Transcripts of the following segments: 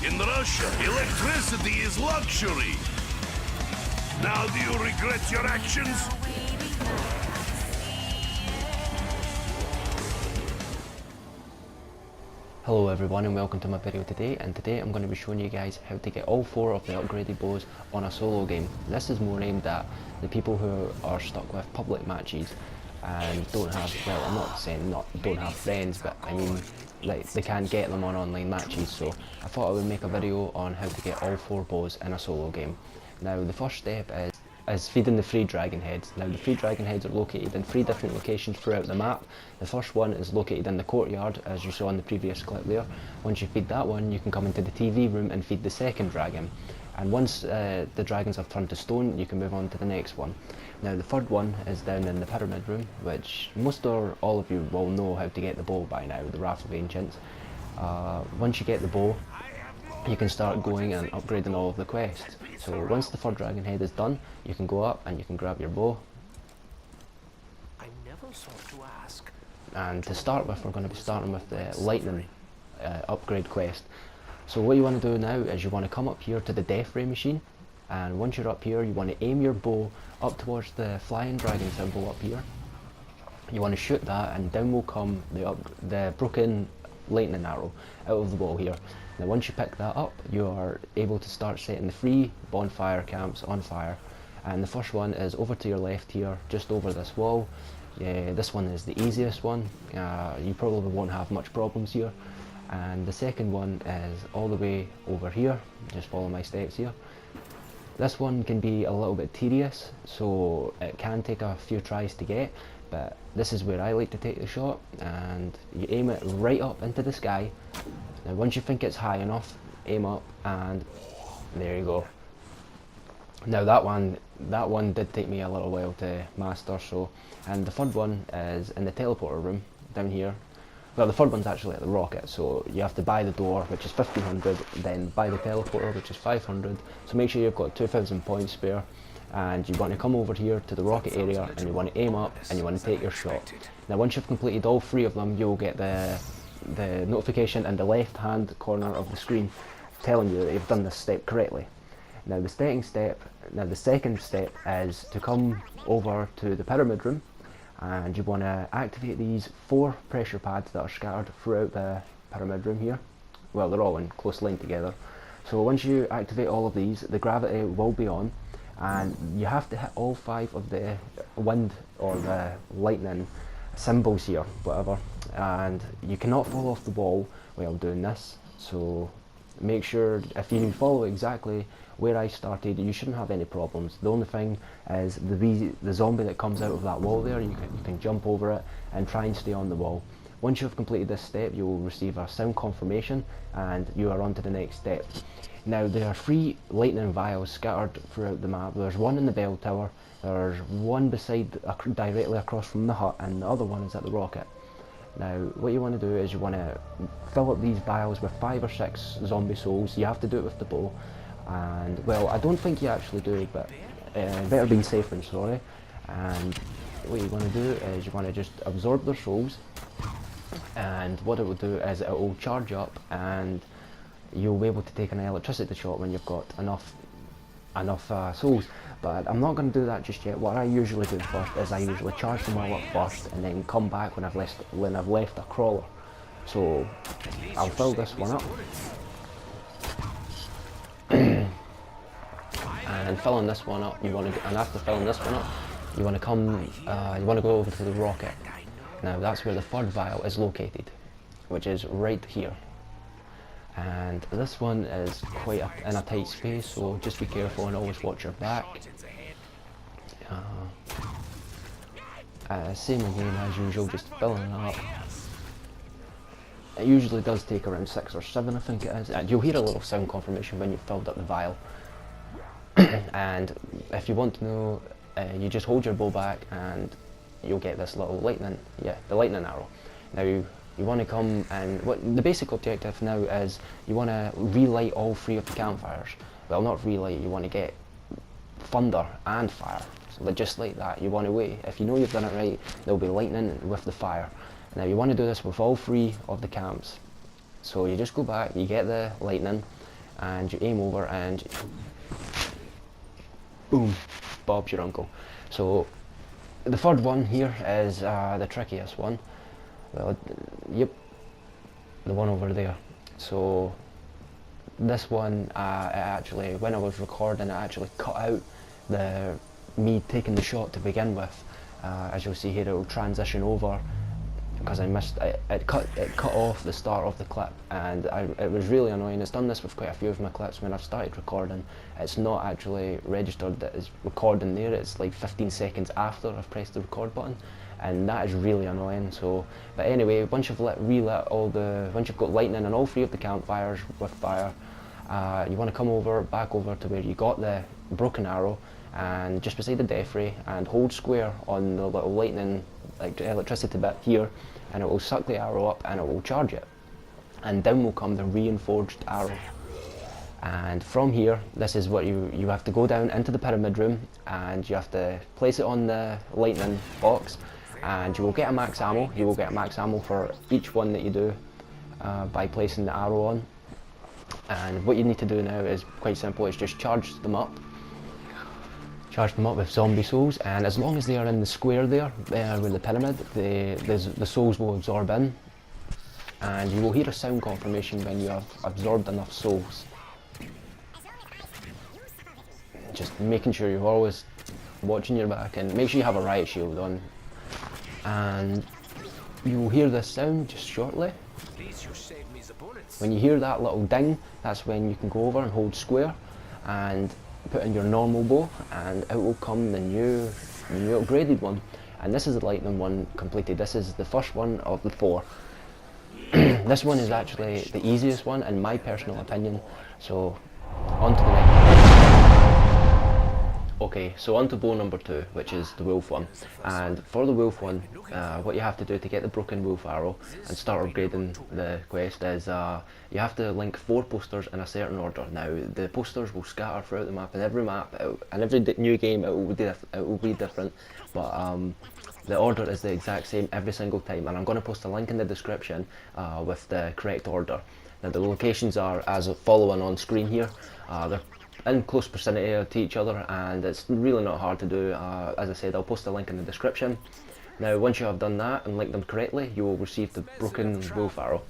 In Russia, electricity is luxury. Now do you regret your actions? Hello everyone and welcome to my video today, and today I'm going to be showing you guys how to get all 4 of the upgraded bows on a solo game. This is more aimed at the people who are stuck with public matches and don't have, well, I'm not saying don't have friends, but I mean like they can't get them on online matches, so I thought I would make a video on how to get all 4 bows in a solo game. Now the first step is feeding the free dragon heads. Now the free dragon heads are located in 3 different locations throughout the map. The first one is located in the courtyard, as you saw in the previous clip there. Once you feed that one, you can come into the TV room and feed the second dragon. And once the dragons have turned to stone, you can move on to the next one. Now the third one is down in the pyramid room, which most or all of you will know how to get the bow by now, the Wrath of Ancients. Once you get the bow, you can start going and upgrading all of the quests. So once the third dragon head is done, you can go up and you can grab your bow. I never thought to ask. And to start with, we're going to be starting with the lightning upgrade quest. So what you want to do now is you want to come up here to the death ray machine, and once you're up here you want to aim your bow up towards the flying dragon symbol up here. You want to shoot that, and down will come the broken lightning arrow out of the wall here. Now once you pick that up, you are able to start setting the 3 bonfire camps on fire, and the first one is over to your left here, just over this wall. This one is the easiest one, you probably won't have much problems here. And the second one is all the way over here, just follow my steps here. This one can be a little bit tedious, so it can take a few tries to get, but this is where I like to take the shot, and you aim it right up into the sky. Now once you think it's high enough, aim up, and there you go. Now that one did take me a little while to master. So, and the third one is in the teleporter room down here. Well, the third one's actually at the rocket, so you have to buy the door, which is 1500, then buy the teleporter, which is 500. So make sure you've got 2000 points spare, and you want to come over here to the rocket area, and you want to aim up, and you want to take your shot. Now once you've completed all 3 of them, you'll get the notification in the left hand corner of the screen telling you that you've done this step correctly. Now the second step is to come over to the pyramid room, and you want to activate these 4 pressure pads that are scattered throughout the pyramid room here. Well, they're all in close line together. So once you activate all of these, the gravity will be on, and you have to hit all 5 of the wind or the lightning symbols here, whatever, and you cannot fall off the wall while doing this. So make sure, if you follow exactly where I started, you shouldn't have any problems. The only thing is the zombie that comes out of that wall there, you can jump over it and try and stay on the wall. Once you've completed this step, you will receive a sound confirmation and you are on to the next step. Now there are 3 lightning vials scattered throughout the map. There's one in the bell tower, there's one directly across from the hut, and the other one is at the rocket. Now what you want to do is you want to fill up these vials with 5 or 6 zombie souls. You have to do it with the bow, and well, I don't think you actually do, but better be safe than sorry. And what you want to do is you want to just absorb their souls, and what it will do is it will charge up, and you'll be able to take an electricity shot when you've got enough souls. But I'm not going to do that just yet. What I usually do first is I usually charge them all up first, and then come back when I've left a crawler. So I'll fill this one up. And filling this one up, and after filling this one up, you want to go over to the rocket. Now that's where the 3rd vial is located, which is right here. And this one is quite in a tight space, so just be careful and always watch your back. Same again as usual, just filling it up. It usually does take around 6 or 7, I think it is, and you'll hear a little sound confirmation when you've filled up the vial. And if you want to know, you just hold your bow back and you'll get this little lightning, the lightning arrow. Now you want to come, and the basic objective now is you want to relight all 3 of the campfires. Well, not relight, you want to get thunder and fire. So just like that, you want to wait. If you know you've done it right, there'll be lightning with the fire. Now you want to do this with all 3 of the camps. So you just go back, you get the lightning, and you aim over and boom, Bob's your uncle. So the third one here is the trickiest one. Well, yep, the one over there. So this one, actually, when I was recording, I actually cut out me taking the shot to begin with. As you'll see here, it will transition over because I missed it cut off the start of the clip, and it was really annoying. It's done this with quite a few of my clips. When I've started recording, it's not actually registered that it's recording there. It's like 15 seconds after I've pressed the record button, and that is really annoying. So, but anyway, once you've once you've got lightning on all three of the campfires with fire, you want to come back over to where you got the broken arrow, and just beside the death ray, and hold square on the little lightning, like electricity bit here, and it will suck the arrow up and it will charge it. And down will come the reinforged arrow. And from here, this is what you have to go down into the pyramid room, and you have to place it on the lightning box, and you will get a max ammo. You will get a max ammo for each one that you do by placing the arrow on. And what you need to do now is quite simple. It's just charge them up with zombie souls, and as long as they are in the square there, with the pyramid, the souls will absorb in, and you will hear a sound confirmation when you have absorbed enough souls. Just making sure you're always watching your back, and make sure you have a riot shield on, and you will hear this sound just shortly. When you hear that little ding, that's when you can go over and hold square and put in your normal bow, and out will come the new upgraded one. And this is the lightning one completed. This is the first one of the 4. This one is actually the easiest one in my personal opinion. So on to the next. Okay, so on to bow number 2, which is the wolf one. And for the wolf one, what you have to do to get the broken wolf arrow and start upgrading the quest is you have to link 4 posters in a certain order. Now, the posters will scatter throughout the map, and every new game it will be different, but the order is the exact same every single time, and I'm going to post a link in the description with the correct order. Now, the locations are as following on screen here. They're in close vicinity to each other, and it's really not hard to do. As I said, I'll post a link in the description. Now, once you have done that and linked them correctly, you will receive the broken wolf arrow.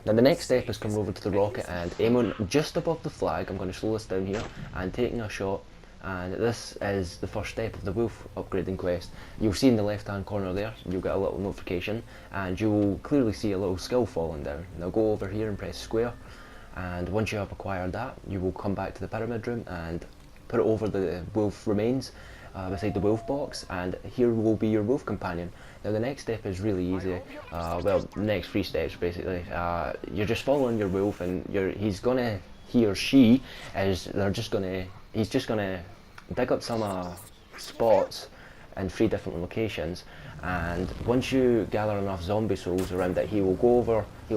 Now, the next step is come over to the rocket and aiming just above the flag. I'm going to slow this down here and taking a shot, and this is the first step of the wolf upgrading quest. You'll see in the left hand corner there, you'll get a little notification, and you will clearly see a little skull falling down. Now go over here and press square, and once you have acquired that, you will come back to the pyramid room and put it over the wolf remains beside the wolf box, and here will be your wolf companion. Now the next step is really easy. Well, the next 3 steps basically. You're just following your wolf, and he's just gonna dig up some spots in 3 different locations, and once you gather enough zombie souls around it, he will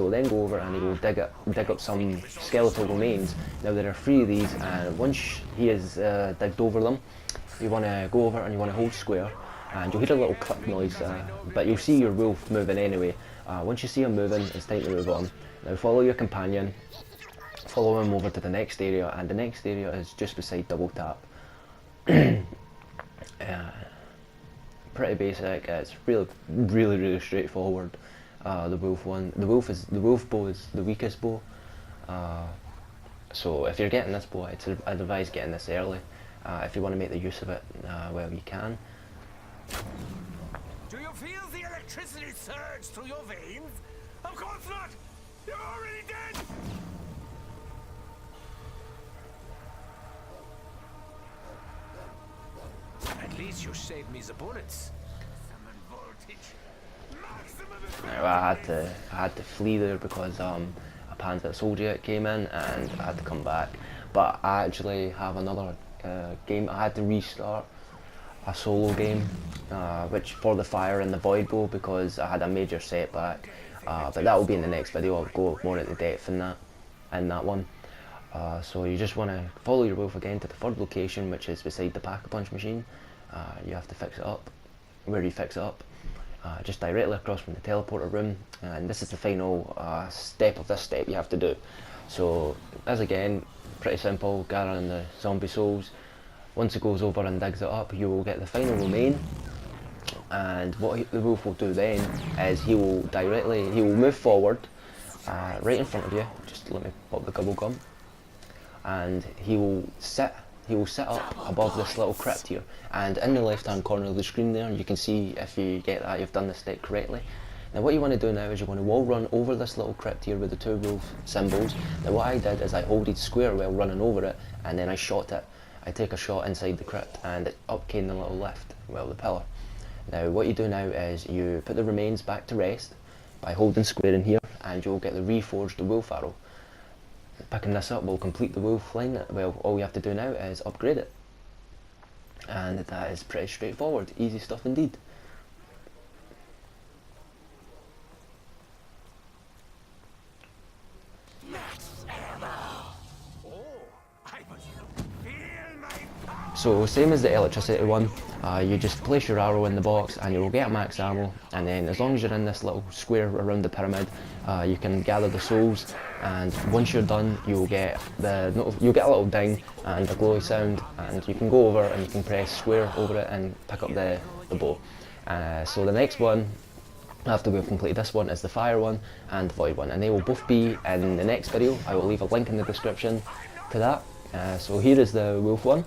then go over and he will dig up some skeletal remains. Now there are 3 of these, and once he has digged over them, you want to go over and you want to hold square, and you'll hear a little click noise, but you'll see your wolf moving anyway. Once you see him moving, it's time to move on. Now follow your companion, follow him over to the next area, and the next area is just beside double tap. Pretty basic. It's really straightforward. The wolf bow is the weakest bow. So if you're getting this bow, I'd advise getting this early. If you want to make the use of it, well, you can. Do you feel the electricity surge through your veins? Of course not! You're already dead! At least you saved me the bullets. Summon voltage. Now, I had to flee there because a Panzer soldier came in, and I had to come back. But I actually have another game. I had to restart a solo game, which for the fire and the void bow, because I had a major setback. But that will be in the next video. I'll go more into depth in that one. So you just want to follow your wolf again to the 3rd location, which is beside the pack-a-punch machine. You have to fix it up. Where do you fix it up? Just directly across from the teleporter room, and this is the final step of this step you have to do. So as again, pretty simple, gathering the zombie souls. Once it goes over and digs it up, you will get the final remain, and what the wolf will do then is he will move forward right in front of you. Just let me pop the gobble gum, and he will sit up above this little crypt here, and in the left hand corner of the screen there you can see, if you get that, you've done the step correctly. Now what you want to do now is you want to wall run over this little crypt here with the 2 wolf symbols. Now what I did is I holded square while running over it, and then I shot it. I take a shot inside the crypt and it up came the little lift, well, the pillar. Now what you do now is you put the remains back to rest by holding square in here, and you'll get the reforged wolf arrow. Picking this up will complete the wolf line. Well, all you have to do now is upgrade it, and that is pretty straightforward, easy stuff indeed. So same as the electricity one, you just place your arrow in the box and you will get max ammo, and then as long as you're in this little square around the pyramid, you can gather the souls, and once you're done you'll get a little ding and a glowy sound, and you can go over and you can press square over it and pick up the bow. So the next one, after we've completed this one, is the fire one and the void one, and they will both be in the next video. I will leave a link in the description to that. So here is the wolf one.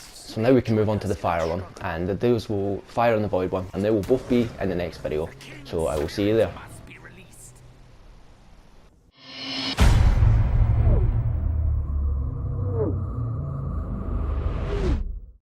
So now we can move on to the fire one, and those will fire on the void one, and they will both be in the next video. So I will see you there.